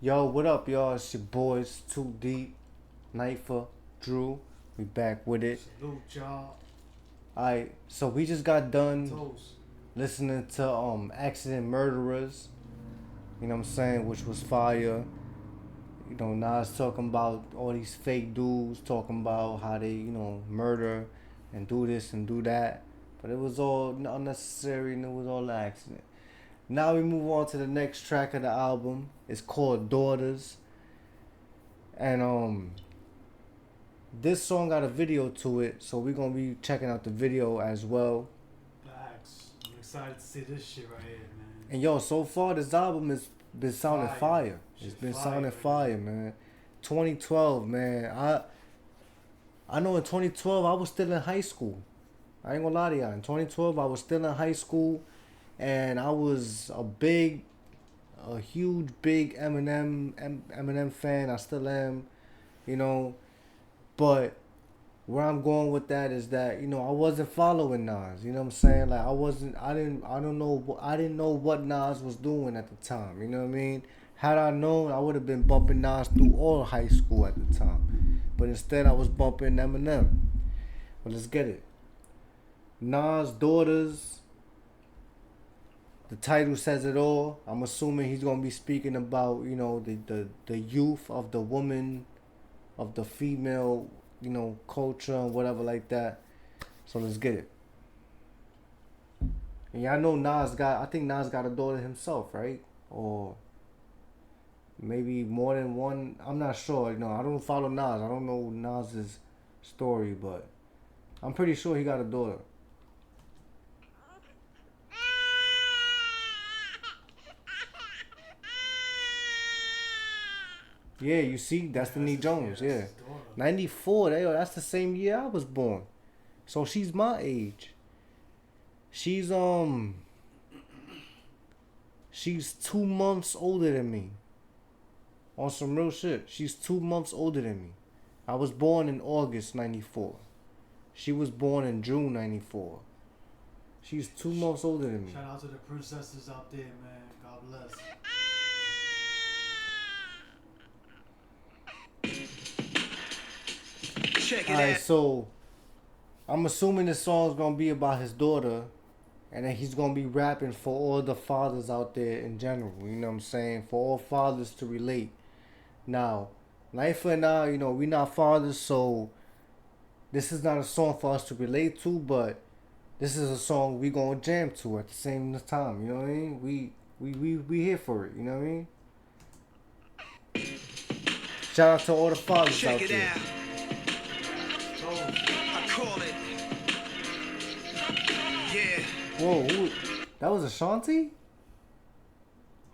Yo, what up, y'all? It's your boys, Too Deep, Knifer, Drew. We back with it. Salute y'all. Alright, so we just got done Toast. listening to Accident Murderers, you know what I'm saying, which was fire. You know, Nas talking about all these fake dudes talking about how they, murder and do this and do that. But it was all unnecessary and it was all an accident. Now we move on to the next track of the album. It's called Daughters. And this song got a video to it, so we're gonna be checking out the video as well. Facts. I'm excited to see this shit right here, man. And yo, so far this album has been sounding fire. It's Shit been fire, sounding man. fire, man. 2012, man. I know in 2012 I was still in high school. I ain't gonna lie to y'all. In 2012 I was still in high school, and I was a huge, big Eminem fan. I still am, you know. But where I'm going with that is that I wasn't following Nas. You know what I'm saying? Like I didn't know what Nas was doing at the time. You know what I mean? Had I known, I would have been bumping Nas through all high school at the time. But instead, I was bumping Eminem. But let's get it. Nas' Daughters. The title says it all. I'm assuming he's gonna be speaking about the youth of the woman, of the female, culture and whatever like that. So let's get it. And y'all know I think Nas got a daughter himself, right? Or maybe more than one. I'm not sure. I don't follow Nas. I don't know Nas's story, but I'm pretty sure he got a daughter. Yeah, you see, Destiny Jones. Yeah, 94. That's the same year I was born. So she's my age. She's she's 2 months older than me. On some real shit. She's 2 months older than me. I was born in August 94. She was born in June 94. She's 2 months older than me. Shout out to the princesses out there, man. God bless. Check it Alright, so I'm assuming this song's gonna be about his daughter, and then he's gonna be rapping for all the fathers out there in general. You know what I'm saying? For all fathers to relate. Now, Life and I, we not fathers, so this is not a song for us to relate to, but this is a song we gonna jam to at the same time. You know what I mean? We here for it. You know what I mean? Shout out to all the fathers Check out it there. Out. I call it. Yeah. Whoa, that was Ashanti?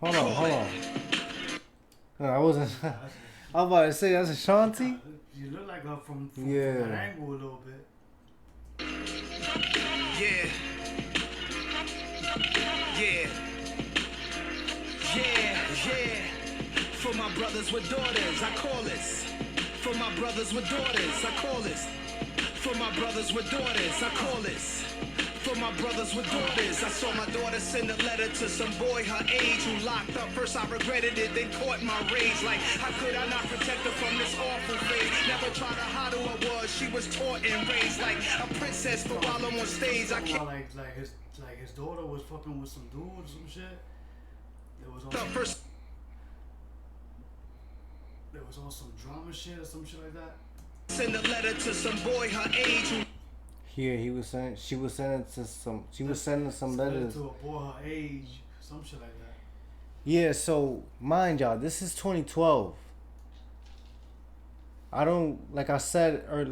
Hold on. No, I wasn't. I was about to say that's Ashanti. You look like her from that angle a little bit. Yeah. For my brothers with daughters, I call this. For my brothers with daughters, I call this. For my brothers with daughters, I call this. For my brothers with daughters, I saw my daughter send a letter to some boy her age who locked up. First I regretted it, then caught my rage. Like, how could I not protect her from this awful fate? Never tried to hide who I was. She was taught and raised like a princess. But while I'm on stage, I can't. Like his daughter was fucking with some dude or some shit. There was on some drama shit or some shit like that. Send a letter to some boy her age who. Here he was saying she was sending some letters to a boy her age, some shit like that. Yeah, so mind y'all, this is 2012. I don't like I said a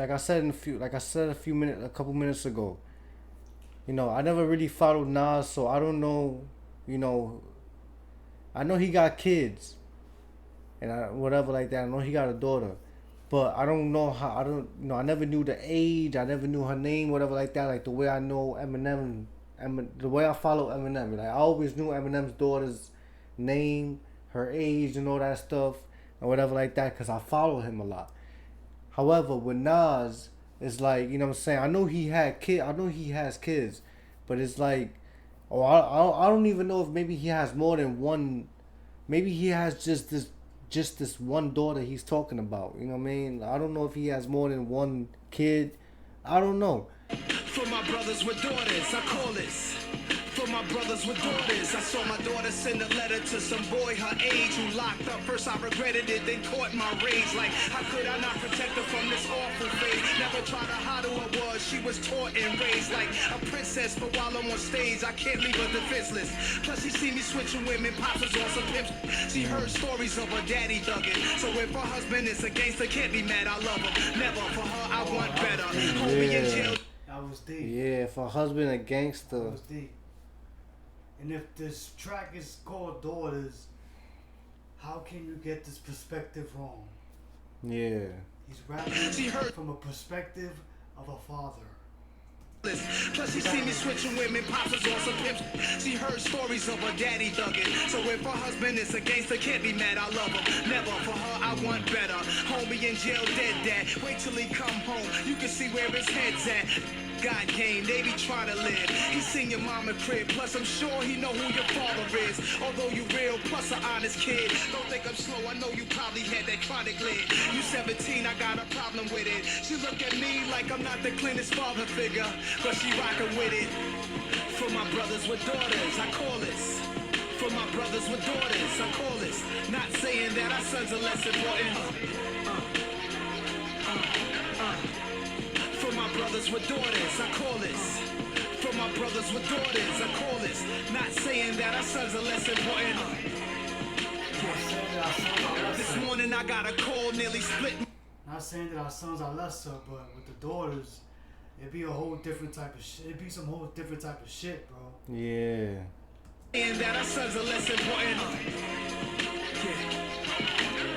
couple minutes ago. I never really followed Nas, so I don't know. I know he got kids, and whatever like that. I know he got a daughter. But I don't know how, I never knew the age, I never knew her name, whatever like that, like the way I know Eminem, the way I follow Eminem. Like I always knew Eminem's daughter's name, her age and all that stuff, and whatever like that, because I follow him a lot. However, with Nas, it's like, you know what I'm saying, I know he has kids, but it's like, I don't even know if maybe he has more than one, maybe he has just just this one daughter he's talking about. You know what I mean? I don't know if he has more than one kid. I don't know. For my brothers with daughters, I call this. For my brothers with daughters, I saw my daughter send a letter to some boy her age who locked up. First I regretted it, then caught my rage. Like, how could I not protect her from this awful fate? Never tried to hide who I was, she was taught and raised like a princess. But while I'm on stage, I can't leave her defenseless. Plus she see me switching women, pops was on some pimps. She heard stories of her daddy thugging. So if her husband is a gangster, can't be mad, I love him. Never, for her I want better. Homie in jail. That was deep. Yeah, if a husband a gangster. That was deep. And if this track is called Daughters, how can you get this perspective wrong? Yeah. He's rapping from a perspective of a father. Plus she see me switching women, pops was on some pimps. She heard stories of her daddy thugging. So if her husband is a gangster, can't be mad, I love him. Never, for her I want better. Homie in jail, dead dad. Wait till he come home, you can see where his head's at. God game, they be trying to live. He seen your mama crib, plus I'm sure he know who your father is. Although you real, plus an honest kid. Don't think I'm slow, I know you probably had that chronic lid. You 17, I got a problem with it. She look at me like I'm not the cleanest father figure, but she rockin' with it. For my brothers with daughters, I call this. For my brothers with daughters, I call this. Not saying that our sons are less important. For my brothers with daughters, I call this. For my brothers with daughters, I call this. Not saying that our sons are less important. This morning I got a call, nearly split. Not saying that our sons are lesser, but with the daughters, it'd be a whole different type of shit. It'd be some whole different type of shit, bro. Yeah. And that our sons are less important.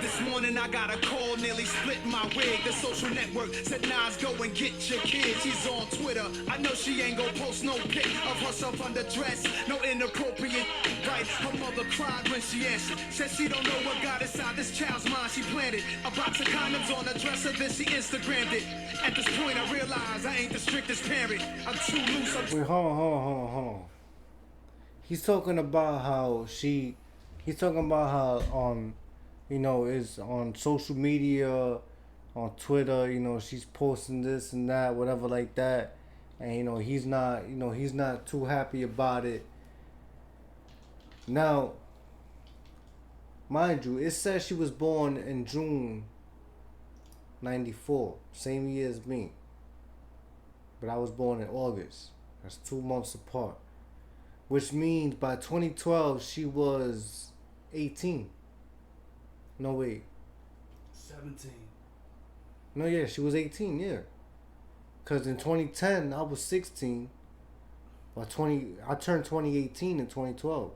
This morning I got a call, nearly split my wig. The social network said Nas, go and get your kids. She's on Twitter. I know she ain't gon' post no pic of herself underdressed. No inappropriate, right? Her mother cried when she answered. Said she don't know what got inside this child's mind. She planted a box of condoms on her dresser, then she Instagrammed it. At this point I realize I ain't the strictest parent. I'm too loose. Wait, hold on. He's talking about how he's talking about how you know, is on social media, on Twitter, you know, she's posting this and that, whatever like that. And, you know, he's not too happy about it. Now, mind you, it says she was born in June 94, same year as me. But I was born in August. That's 2 months apart. Which means by 2012, she was 18. No, wait. 17. No, yeah, she was 18, yeah. Because in 2010, I was 16. I turned 2018 in 2012.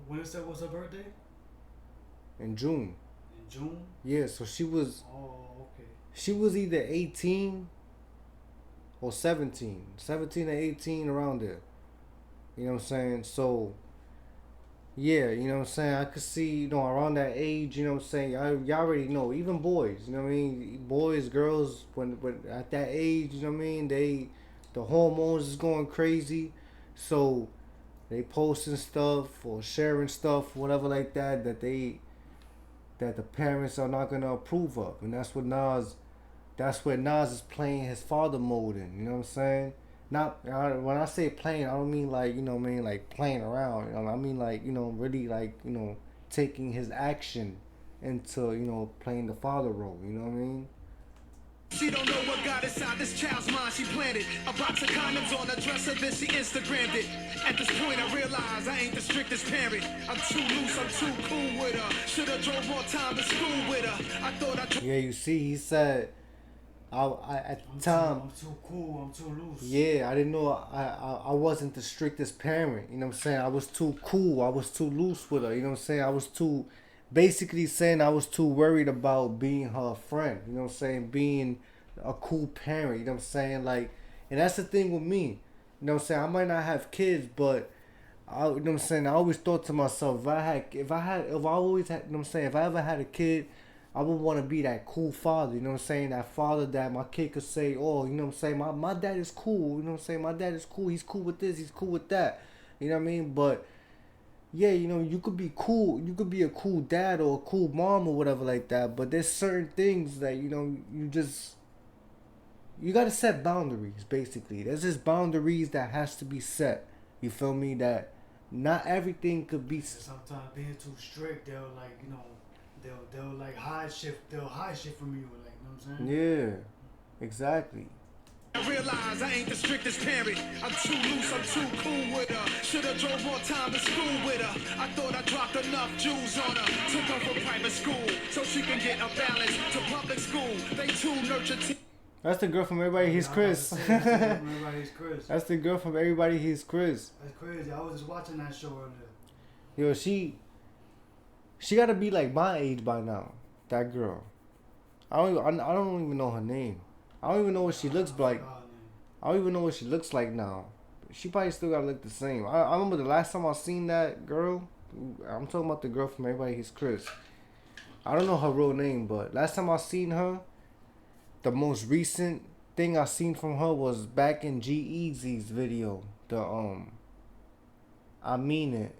When is that? Was her birthday? In June. In June? Yeah, so she was... Oh, okay. She was either 18 or 17. 17 or 18, around there. You know what I'm saying? So... Yeah, you know what I'm saying? I could see, you know, around that age, you know what I'm saying? Y'all already know, even boys, you know what I mean? Boys, girls, when at that age, you know what I mean? The hormones is going crazy. So they posting stuff or sharing stuff, whatever like that, that the parents are not going to approve of. And that's where Nas is playing his father mode in, you know what I'm saying? Not when I say playing, I don't mean like, you know what I mean, like playing around. You know, I mean like, you know, really like, you know, taking his action into, you know, playing the father role. You know what I mean? She don't know what got inside this child's mind. She planted a box of condoms on her dresser, then she Instagrammed it. At this point I realize I ain't the strictest parent. I'm too loose, I'm too cool with her. Should've drove more time to school with her. I thought Yeah, you see, he said... at the time, I'm too cool, I'm too loose. Yeah, I didn't know I wasn't the strictest parent. You know what I'm saying? I was too cool. I was too loose with her. You know what I'm saying? I was too, basically saying I was too worried about being her friend. You know what I'm saying? Being a cool parent. You know what I'm saying? Like, and that's the thing with me. You know what I'm saying? I might not have kids, but you know what I'm saying? I always thought to myself, if I ever had a kid, I would want to be that cool father, you know what I'm saying? That father that my kid could say, oh, you know what I'm saying? My dad is cool, you know what I'm saying? My dad is cool. He's cool with this. He's cool with that. You know what I mean? But yeah, you know, you could be cool, you could be a cool dad or a cool mom or whatever like that, but there's certain things that, you know, you gotta set boundaries, basically. There's just boundaries that has to be set. You feel me? That not everything could be. Sometimes being too strict, they'll like, you know, they'll like they'll hide shit from you, like, you know what I'm saying? Yeah, exactly. I realize I ain't the strictest parent. I'm too loose, I'm too cool with her. Should've drove more time to school with her. I thought I dropped enough jewels on her. Took her from private school so she can get a balance to public school. They too nurture That's the girl from Everybody Hates Chris. That's the girl from Everybody Hates Chris. That's the girl from Everybody Hates Chris. That's crazy. I was just watching that show earlier. Yo, she gotta be like my age by now. That girl. I don't even know her name. I don't even know what she looks like. I don't even know what she looks like now. She probably still gotta look the same. I remember the last time I seen that girl. I'm talking about the girl from Everybody Hates Chris. I don't know her real name, but last time I seen her, the most recent thing I seen from her was back in G-Eazy's video. The I Mean It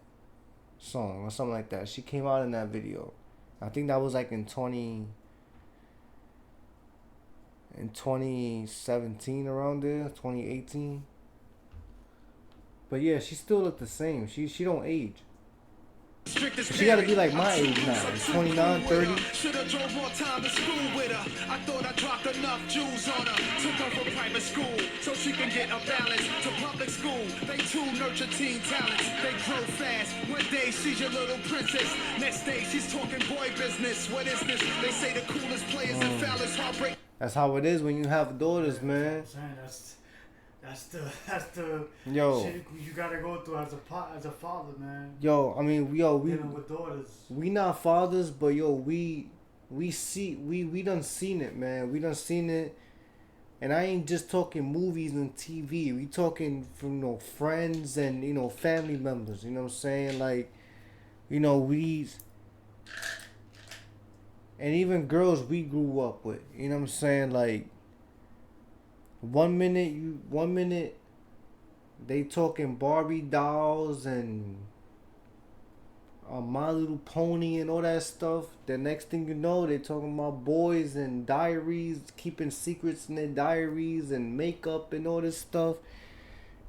song or something like that. She came out in that video. I think that was like in 2017, around there, 2018. But yeah, she still look the same. She don't age. She gotta be like my age now, 29, 30. Should've drove more time to school with her. I thought I dropped enough jewels on her. Took her from private school so she can get a balance to public school. They too nurture teen talents. They grow fast. One day she's your little princess. Next day she's talking boy business. What is this? They say the coolest players and foulest heartbreak. That's how it is when you have daughters, man. That's the Yo, shit you gotta go through as a father, man. yo, I mean, yo, Dealing with daughters. we not fathers, but yo, we done seen it, man. We done seen it, and I ain't just talking movies and TV. We talking from, you know, friends and, you know, family members. You know what I'm saying? Like, you know, and even girls we grew up with. You know what I'm saying? Like, one minute they talking Barbie dolls and My Little Pony and all that stuff. The next thing you know, they talking about boys and diaries, keeping secrets in their diaries and makeup and all this stuff.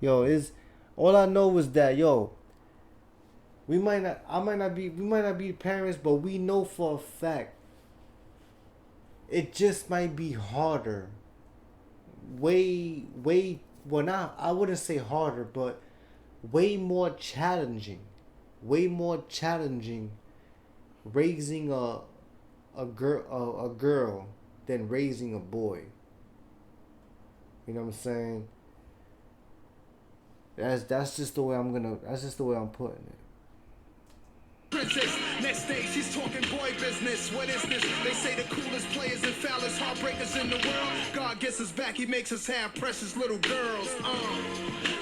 Yo, all I know is that, yo, we might not be parents, but we know for a fact it just might be harder. Well, not, I wouldn't say harder, but way more challenging raising a girl than raising a boy. You know what I'm saying? That's just the way I'm putting it. Princess. Next day she's talking boy business. What is this? They say the coolest players and foulest heartbreakers in the world. God gets us back, he makes us have precious little girls.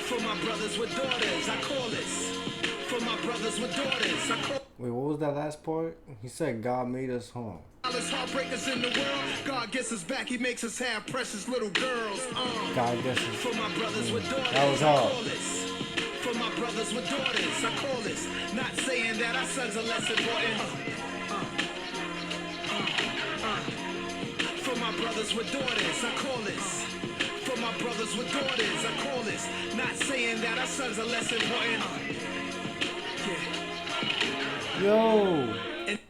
For my brothers with daughters, I call this. For my brothers with daughters, I call. Wait, what was that last part? He said God made us home. Heartbreakers in the world. God gets us back, he makes us have precious little girls. God gets us. For my brothers with daughters, That was hard. I call this. For my brothers with daughters, I call this. Not saying that our sons are less important. For my brothers with daughters, I call this. For my brothers with daughters, I call this. Not saying that our sons are less important. Yeah. Yo,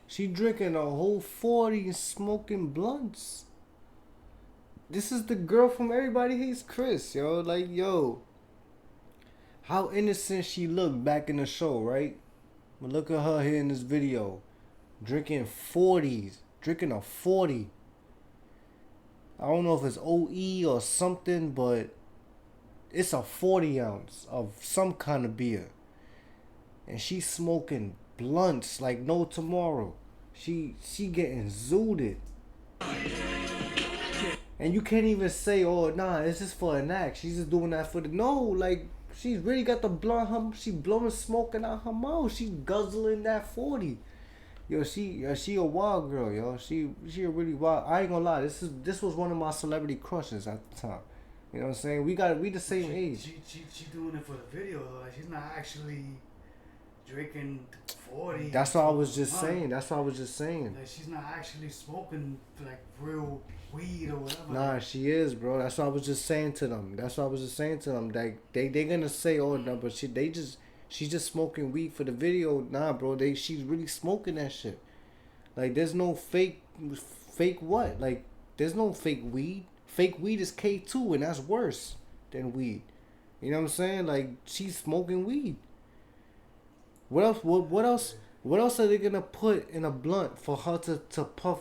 she drinking a whole 40 and smoking blunts. This is the girl from Everybody Hates Chris, yo. Like, yo, how innocent she looked back in the show, right? But look at her here in this video, drinking 40s, drinking a 40. I don't know if it's OE or something, but it's a 40 ounce of some kind of beer. And she's smoking blunts like no tomorrow. She getting zooted. And you can't even say, oh, nah, it's just for an act. She's just doing that for the... No, like, she's really got the blunt. She blowing smoking out her mouth. She guzzling that 40. Yo, she a wild girl, yo. She a really wild... I ain't gonna lie. This was one of my celebrity crushes at the time. You know what I'm saying? We the same age. She doing it for the video, though. Like, she's not actually drinking 40. That's what I was just Huh? saying. That's what I was just saying. Like she's not actually smoking like real weed or whatever. Nah, she is, bro. That's what I was just saying to them. That's what I was just saying to them. Like they gonna say, oh no, but she's just smoking weed for the video. Nah, bro. She's really smoking that shit. Like there's no fake what? Like there's no fake weed. Fake weed is K2 and that's worse than weed. You know what I'm saying? Like she's smoking weed. What else? What else? What else are they gonna put in a blunt for her to puff?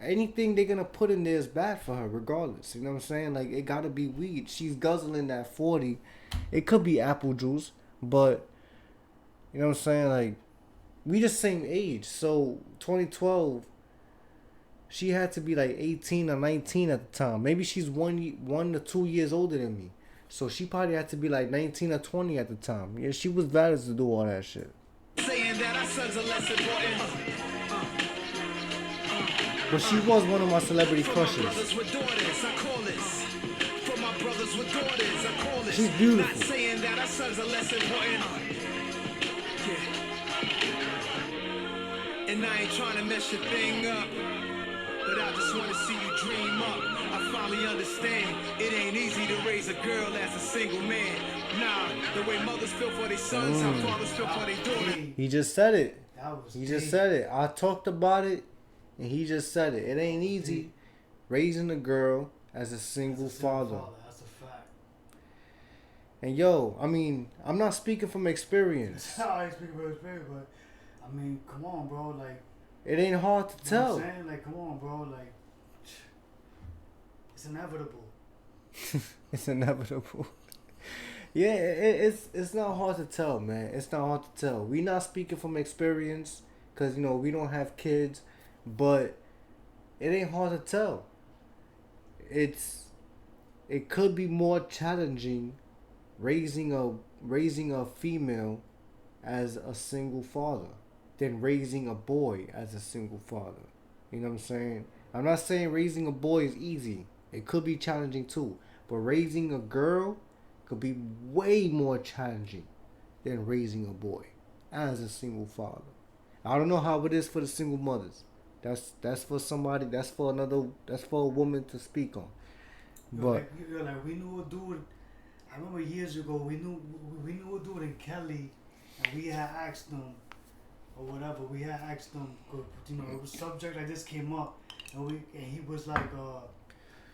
Anything they're gonna put in there is bad for her, regardless. You know what I'm saying? Like it gotta be weed. She's guzzling that 40. It could be apple juice, but you know what I'm saying? Like we the same age. So 2012, she had to be like 18 or 19 at the time. Maybe she's 1 to 2 years older than me. So she probably had to be like 19 or 20 at the time. Yeah, she was valid to do all that shit. Saying that our sons are less important. But she was one of my celebrity For my crushes. brothers with daughters, I call this. For my brothers with daughters, I call this. She's beautiful. Not saying that our sons are less important. Yeah. And I ain't trying to mess your thing up, but I just want to see you dream up. I finally understand it ain't easy to raise a girl as a single man. Nah, the way mothers feel for their sons, how fathers feel for their daughters. He just said it. That was He just deep. said it. I talked about it, and he just said it. It ain't easy raising a girl as a single father. That's a fact. And yo, I mean, I'm not speaking from experience. I ain't speaking about experience, but I mean, come on, bro. Like, It ain't hard to you know tell. what I'm saying? Like, come on, bro. Like, it's inevitable. It's inevitable. Yeah, it's not hard to tell, man. It's not hard to tell. We not speaking from experience, cause you know we don't have kids, but it ain't hard to tell. It could be more challenging raising a female as a single father than raising a boy as a single father. You know what I'm saying? I'm not saying raising a boy is easy. It could be challenging too. But raising a girl could be way more challenging than raising a boy as a single father. I don't know how it is for the single mothers. That's for somebody. That's for a woman to speak on. But Like we knew a dude. I remember years ago we knew a dude in Kelly, and we had asked him or whatever. We had asked him, 'cause, you know, it was subject that just came up, and he was like,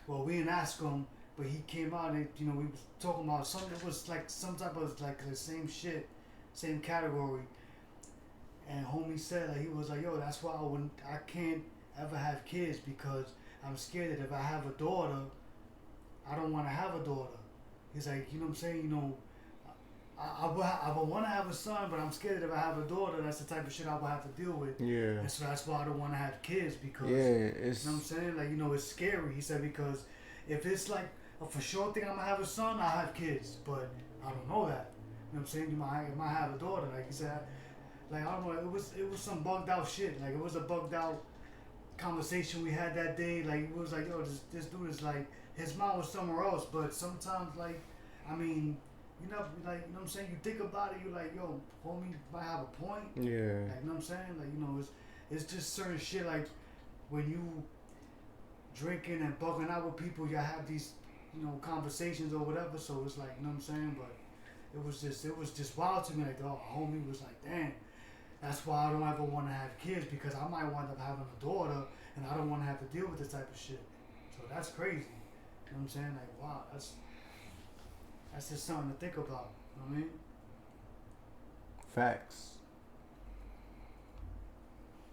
well, we didn't ask him, but he came out and you know we was talking about something. It was like some type of like the same shit, same category. And homie said like he was like, yo, that's why I can't ever have kids because I'm scared that if I have a daughter, I don't want to have a daughter. He's like, you know what I'm saying? You know, I would want to have a son, but I'm scared that if I have a daughter, that's the type of shit I would have to deal with. yeah, And so that's why I don't want to have kids because, yeah, you it's know what I'm saying? Like, you know, it's scary. He said, because if it's like a for sure thing I'm going to have a son, I'll have kids. But I don't know that. You know what I'm saying? You might have a daughter. Like he said, like, I don't know. It was some bugged out shit. Like, it was a bugged out conversation we had that day. Like, it was like, yo, this dude is like, his mind was somewhere else. But sometimes, like, I mean, you know, like, you know what I'm saying? You think about it, you're like, yo, homie might have a point. yeah. Like, you know what I'm saying? Like, you know, it's just certain shit, like, when you drinking and bugging out with people, you have these, you know, conversations or whatever, so it's like, you know what I'm saying? But it was just wild to me, like, oh, homie was like, damn, that's why I don't ever want to have kids, because I might wind up having a daughter, and I don't want to have to deal with this type of shit. So that's crazy. You know what I'm saying? Like, wow, that's just something to think about. You know what I mean? Facts.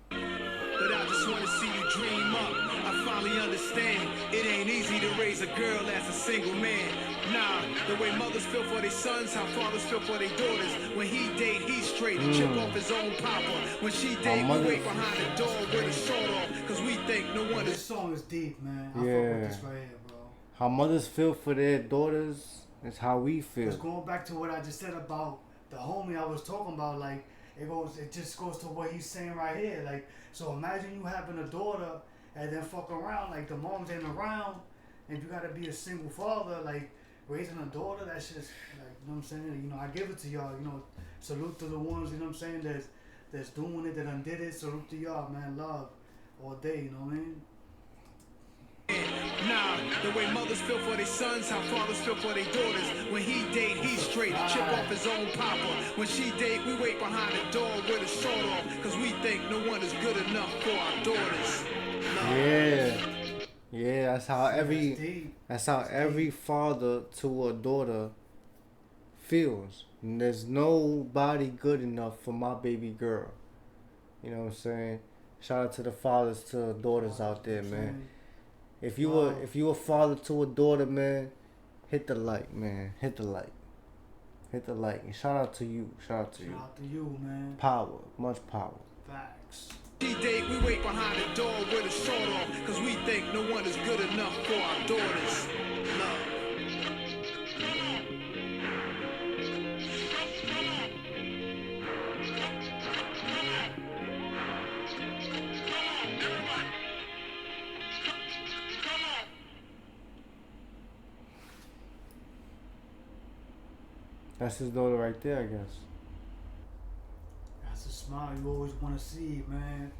But I just want to see you dream up. I finally understand it ain't easy to raise a girl as a single man. Nah, the way mothers feel for their sons, how fathers feel for their daughters. When he date, he's straight, chip off his own papa. When she date, we wait behind the door with a sword off, cause we think no one This is. song is deep, man. I fuck Yeah. with this right here, bro. How mothers feel for their daughters is how we feel. Because going back to what I just said about the homie I was talking about, like, it just goes to what he's saying right here. Like, so imagine you having a daughter and then fuck around, like the mom's ain't around and you gotta be a single father, like, raising a daughter, that's just like, you know what I'm saying? You know, I give it to y'all. You know, salute to the ones, you know what I'm saying, that's doing it, that undid it. Salute to y'all, man. Love all day, you know what I mean? Nah, the way mothers feel for their sons, how fathers feel for their daughters. When he date, he's straight, chip off his own papa. When she date, we wait behind the door with a short off, cause we think no one is good enough for our daughters. Yeah, that's how every father to a daughter feels. And there's nobody good enough for my baby girl. You know what I'm saying? Shout out to the fathers to daughters out there, man. If you a father to a daughter, man, hit the like, man. Hit the like. Hit the like. And shout out to you. Shout out to you. Shout out to you, man. Power. Much power. Facts. She date, we wait behind the door with a short off, cause we think no one is good enough for our daughters. Love. That's his daughter right there, I guess. That's a smile you always want to see, man,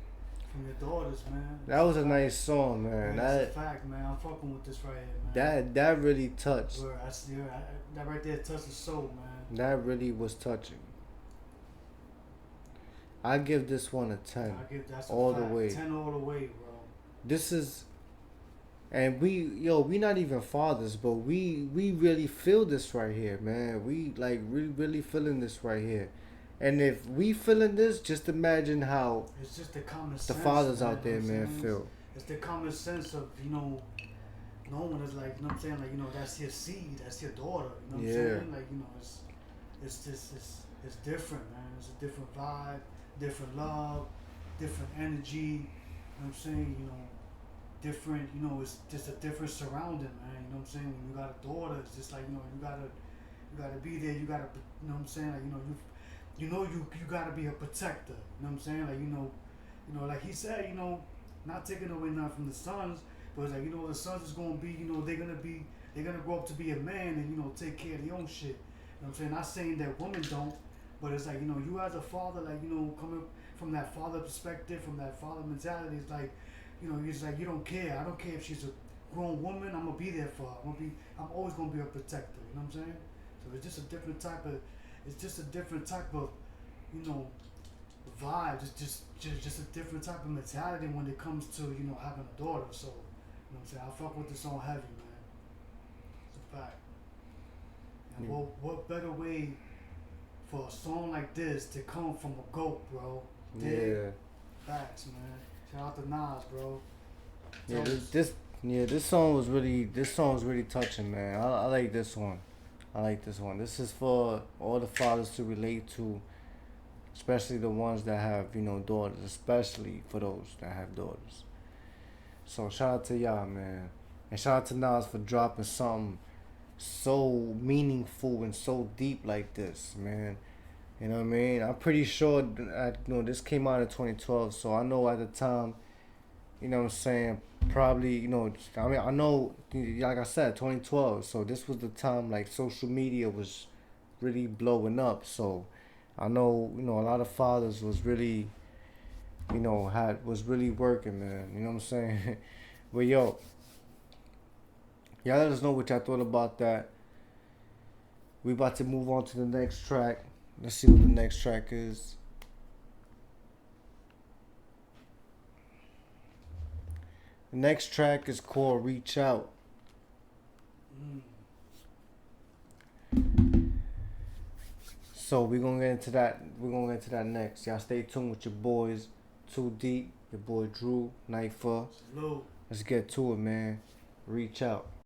from your daughters, man. That was a nice song, man. That's a fact, man. I'm fucking with this right here, man. That really touched. Word, that right there touched the soul, man. That really was touching. I give this one a 10. That's all a fact. the way. 10 all the way, bro. This is, and we not even fathers, but we really feel this right here, man. We like really feeling this right here. And if we feeling this, just imagine how it's just the common the sense, fathers man, out there, man, feel. It's the common sense of, you know, knowing is like, you know what I'm saying, like, you know, that's your seed, that's your daughter, you know what I'm saying? Like, you know, it's just, it's different, man. It's a different vibe, different love, different energy, you know what I'm saying? You know, different, you know, it's just a different surrounding, man. You know what I'm saying? When you got a daughter, it's just like, you know, you gotta be there, you gotta, you know what I'm saying? Like, you gotta be a protector, you know what I'm saying? Like, you know, like he said, you know, not taking away nothing from the sons, but it's like, you know, the sons is gonna be, you know, they're gonna grow up to be a man and, you know, take care of their own shit. You know what I'm saying? Not saying that women don't, but it's like, you know, you as a father, like, you know, coming from that father perspective, from that father mentality, it's like, you know, it's like, you don't care. I don't care if she's a grown woman, I'm gonna be there for her. I'm always gonna be a protector, you know what I'm saying? So it's just a different type of, you know, vibe. It's just a different type of mentality when it comes to, you know, having a daughter. So, you know what I'm saying? I fuck with this song heavy, man. It's a fact. And what better way for a song like this to come from a GOAT, bro? Yeah. Facts, man. Shout out to Nas, bro. This song was really touching, man. I like this one. I like this one. This is for all the fathers to relate to, especially the ones that have, you know, daughters, especially for those that have daughters. So shout out to y'all, man. And shout out to Nas for dropping something so meaningful and so deep like this, man. You know what I mean? I'm pretty sure that, you know, this came out in 2012, so I know at the time, you know what I'm saying, probably, you know, I mean, I know, like I said, 2012, so this was the time, like, social media was really blowing up, so I know, you know, a lot of fathers was really, you know, was really working, man, you know what I'm saying? But yo, y'all let us know what y'all thought about that. We about to move on to the next track. Let's see what the next track is. The next track is called Reach Out. So we're gonna get into that next. Y'all stay tuned with your boys, Too Deep, your boy Drew, Nightfall. Salute. Let's get to it, man. Reach Out.